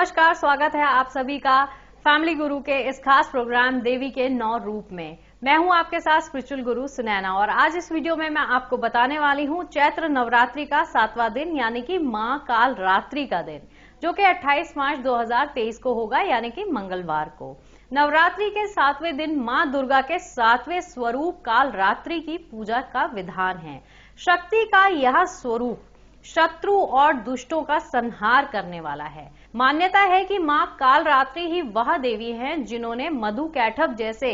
नमस्कार, स्वागत है आप सभी का फैमिली गुरु के इस खास प्रोग्राम देवी के 9 रूप में। मैं हूं आपके साथ स्पिरिचुअल गुरु सुनैना और आज इस वीडियो में मैं आपको बताने वाली हूं चैत्र नवरात्रि का 7वां दिन यानी कि मां काल रात्रि का दिन, जो कि 28 मार्च 2023 को होगा यानी कि मंगलवार को। नवरात्रि के 7वें दिन मां दुर्गा के 7वें स्वरूप काल रात्रि की पूजा का विधान है। शक्ति का यह स्वरूप शत्रु और दुष्टों का संहार करने वाला है। मान्यता है कि मां काल रात्रि ही वह देवी हैं जिन्होंने मधु कैटभ जैसे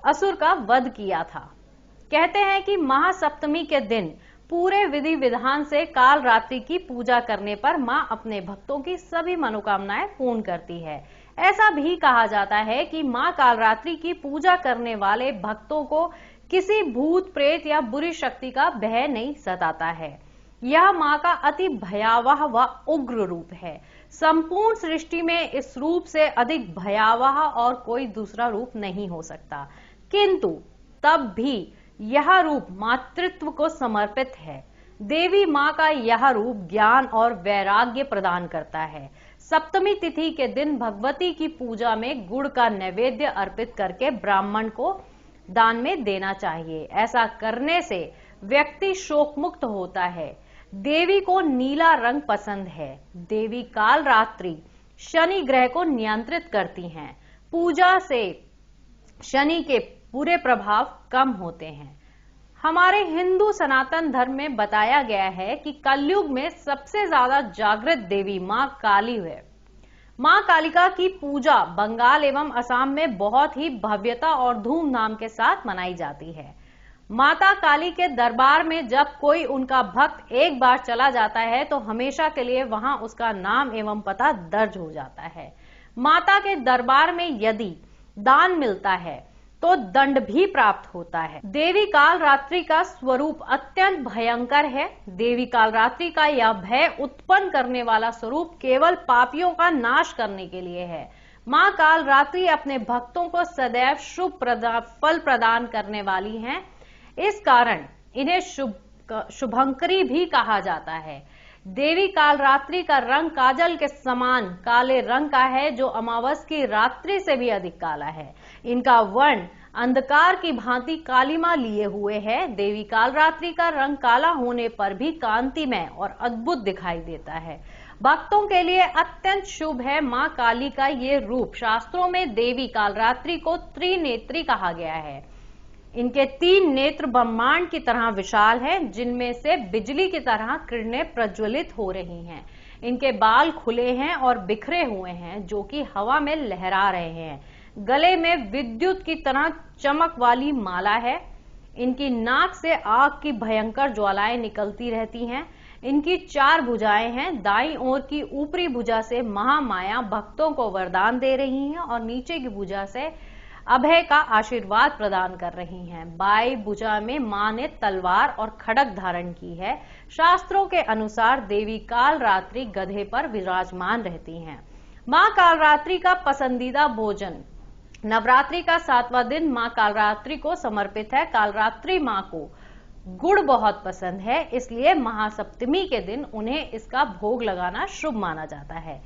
असुर का वध किया था। कहते हैं कि महासप्तमी के दिन पूरे विधि विधान से काल रात्रि की पूजा करने पर मां अपने भक्तों की सभी मनोकामनाएं पूर्ण करती है। ऐसा भी कहा जाता है कि मां काल रात्रि की पूजा करने वाले भक्तों को किसी भूत प्रेत या बुरी शक्ति का भय नहीं सताता है। यह मां का अति भयावह व उग्र रूप है। संपूर्ण सृष्टि में इस रूप से अधिक भयावह और कोई दूसरा रूप नहीं हो सकता, किंतु तब भी यह रूप मातृत्व को समर्पित है। देवी मां का यह रूप ज्ञान और वैराग्य प्रदान करता है। सप्तमी तिथि के दिन भगवती की पूजा में गुड़ का नैवेद्य अर्पित करके ब्राह्मण को दान में देना चाहिए। ऐसा करने से व्यक्ति शोक मुक्त होता है। देवी को नीला रंग पसंद है। देवी काल रात्रि शनि ग्रह को नियंत्रित करती हैं। पूजा से शनि के बुरे प्रभाव कम होते हैं। हमारे हिंदू सनातन धर्म में बताया गया है कि कलयुग में सबसे ज्यादा जागृत देवी मां काली है। मां कालिका की पूजा बंगाल एवं असम में बहुत ही भव्यता और धूमधाम के साथ मनाई जाती है। माता काली के दरबार में जब कोई उनका भक्त एक बार चला जाता है तो हमेशा के लिए वहां उसका नाम एवं पता दर्ज हो जाता है। माता के दरबार में यदि दान मिलता है तो दंड भी प्राप्त होता है। देवी काल रात्रि का स्वरूप अत्यंत भयंकर है। देवी काल रात्रि का यह भय उत्पन्न करने वाला स्वरूप केवल पापियों का नाश करने के लिए है। मां काल रात्रि अपने भक्तों को सदैव शुभ फल प्रदान करने वाली हैं। इस कारण इन्हें शुभंकरी भी कहा जाता है। देवी काल रात्रि का रंग काजल के समान काले रंग का है, जो अमावस की रात्रि से भी अधिक काला है। इनका वर्ण अंधकार की भांति कालिमा लिए हुए है। देवी काल रात्रि का रंग काला होने पर भी कांतिमय और अद्भुत दिखाई देता है। भक्तों के लिए अत्यंत शुभ है। मां काली का ये रूप शास्त्रों में देवी काल रात्रि को त्रिनेत्री कहा गया है। इनके 3 नेत्र ब्रह्मांड की तरह विशाल हैं, जिनमें से बिजली की तरह किरणें प्रज्वलित हो रही हैं। इनके बाल खुले हैं और बिखरे हुए हैं, जो कि हवा में लहरा रहे हैं। गले में विद्युत की तरह चमक वाली माला है। इनकी नाक से आग की भयंकर ज्वालाएं निकलती रहती हैं। इनकी 4 भुजाएं हैं। दाईं ओर की ऊपरी भुजा से महामाया भक्तों को वरदान दे रही हैं और नीचे की भुजा से अभय का आशीर्वाद प्रदान कर रही हैं। बाई भुजा में मां ने तलवार और खड्ग धारण की है। शास्त्रों के अनुसार देवी काल रात्रि गधे पर विराजमान रहती हैं। मां काल रात्रि का पसंदीदा भोजन नवरात्रि का 7वां दिन मां काल रात्रि को समर्पित है। काल रात्रि मां को गुड़ बहुत पसंद है, इसलिए महासप्तमी के दिन उन्हें इसका भोग लगाना शुभ माना जाता है।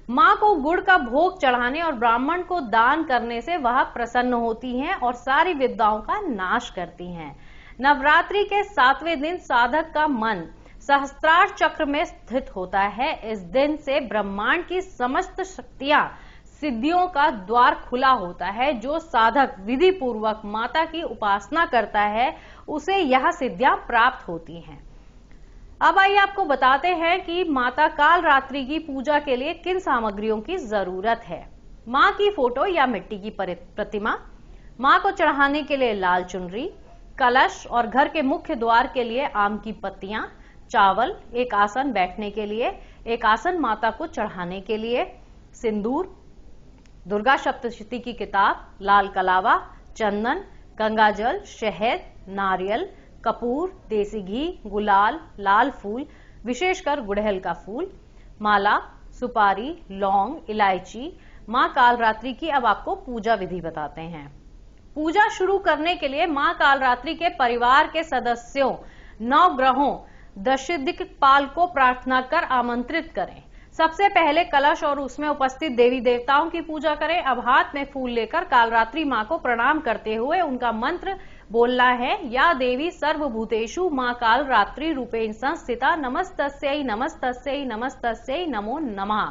मां को गुड़ का भोग चढ़ाने और ब्राह्मण को दान करने से वह प्रसन्न होती हैं और सारी विपदाओं का नाश करती हैं। नवरात्रि के 7वें दिन साधक का मन सहस्त्रार चक्र में स्थित होता है। इस दिन से ब्रह्मांड की समस्त शक्तियां सिद्धियों का द्वार खुला होता है। जो साधक विधि पूर्वक माता की उपासना करता है उसे यह सिद्धियां प्राप्त होती हैं। अब आइए आपको बताते हैं कि माता काल रात्रि की पूजा के लिए किन सामग्रियों की जरूरत है। मां की फोटो या मिट्टी की प्रतिमा, मां को चढ़ाने के लिए लाल चुनरी, कलश और घर के मुख्य द्वार के लिए आम की पत्तियां, चावल, एक आसन बैठने के लिए, एक आसन माता को चढ़ाने के लिए, सिंदूर, दुर्गा सप्तशती की किताब, लाल कलावा, चंदन, गंगाजल, शहद, नारियल, कपूर, देसी घी, गुलाल, लाल फूल, विशेषकर गुड़हल का फूल, माला, सुपारी, लौंग, इलायची। मां काल रात्रि की अब आपको पूजा विधि बताते हैं। पूजा शुरू करने के लिए मां काल रात्रि के परिवार के सदस्यों, 9 ग्रहों, दशदिक्पाल को प्रार्थना कर आमंत्रित करें। सबसे पहले कलश और उसमें उपस्थित देवी देवताओं की पूजा करें। अब हाथ में फूल लेकर कालरात्रि मां को प्रणाम करते हुए उनका मंत्र बोलना है। या देवी सर्वभूतेषु मां कालरात्रि रूपेण संस्थिता नमस्तस्यै नमस्तस्यै नमस्तस्यै नमो नमः।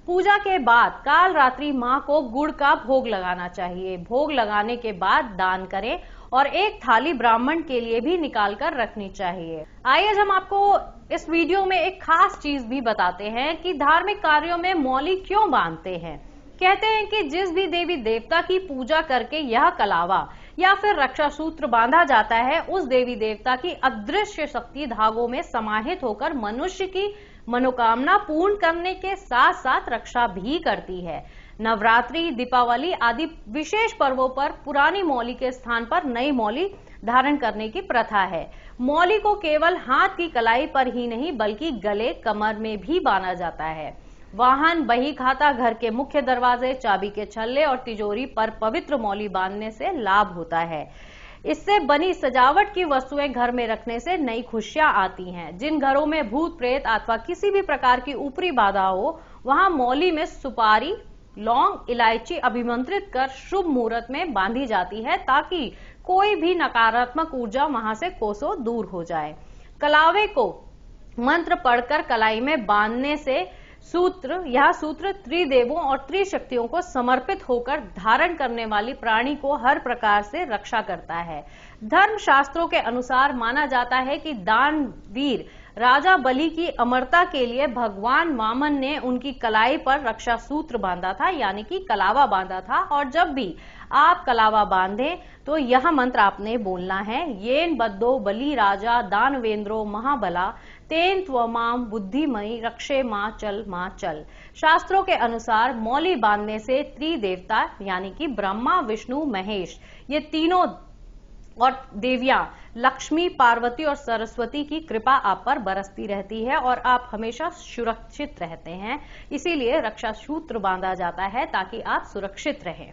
पूजा के बाद कालरात्रि मां को गुड़ का भोग लगाना चाहिए। भोग लगाने के बाद दान करें और एक थाली ब्राह्मण के लिए भी निकाल कर रखनी चाहिए। आइए हम आपको इस वीडियो में एक खास चीज भी बताते हैं कि धार्मिक कार्यों में मौली क्यों बांधते हैं। कहते हैं कि जिस भी देवी देवता की पूजा करके यह कलावा या फिर रक्षा सूत्र बांधा जाता है, उस देवी देवता की अदृश्य शक्ति धागों में समाहित होकर मनुष्य की मनोकामना पूर्ण करने के साथ साथ रक्षा भी करती है। नवरात्रि, दीपावली आदि विशेष पर्वों पर पुरानी मौली के स्थान पर नई मौली धारण करने की प्रथा है। मौली को केवल हाथ की कलाई पर ही नहीं बल्कि गले, कमर में भी बांधा जाता है। वाहन, बही खाता, घर के मुख्य दरवाजे, चाबी के छल्ले और तिजोरी पर पवित्र मौली बांधने से लाभ होता है। इससे बनी सजावट की वस्तुएं घर में रखने से नई खुशियां आती हैं। जिन घरों में भूत प्रेत अथवा किसी भी प्रकार की ऊपरी बाधा हो, वहां मौली में सुपारी, लौंग, इलायची अभिमंत्रित कर शुभ मुहूर्त में बांधी जाती है ताकि कोई भी नकारात्मक ऊर्जा वहां से कोसों दूर हो जाए। कलावे को मंत्र पढ़कर कलाई में बांधने से यह सूत्र त्रिदेवों और त्रिशक्तियों को समर्पित होकर धारण करने वाली प्राणी को हर प्रकार से रक्षा करता है। धर्म शास्त्रों के अनुसार माना जाता है कि दानवीर राजा बलि की अमरता के लिए भगवान वामन ने उनकी कलाई पर रक्षा सूत्र बांधा था, यानी कि कलावा बांधा था। और जब भी आप कलावा बांधें तो यह मंत्र आपने बोलना है। येन बद्धो बलि राजा दानवेंद्रो महाबला तेन त्वमाम बुद्धिमयी रक्षे मां चल। शास्त्रों के अनुसार मौली बांधने से त्रिदेवता यानी कि ब्रह्मा, विष्णु, महेश, ये तीनों और देवियां लक्ष्मी, पार्वती और सरस्वती की कृपा आप पर बरसती रहती है और आप हमेशा सुरक्षित रहते हैं। इसीलिए रक्षा सूत्र बांधा जाता है ताकि आप सुरक्षित रहें।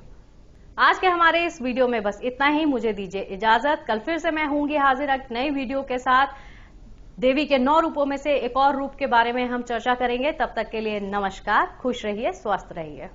आज के हमारे इस वीडियो में बस इतना ही। मुझे दीजिए इजाजत। कल फिर से मैं होंगी हाजिर एक नई वीडियो के साथ। देवी के 9 रूपों में से एक और रूप के बारे में हम चर्चा करेंगे। तब तक के लिए नमस्कार, खुश रहिए, स्वस्थ रहिए।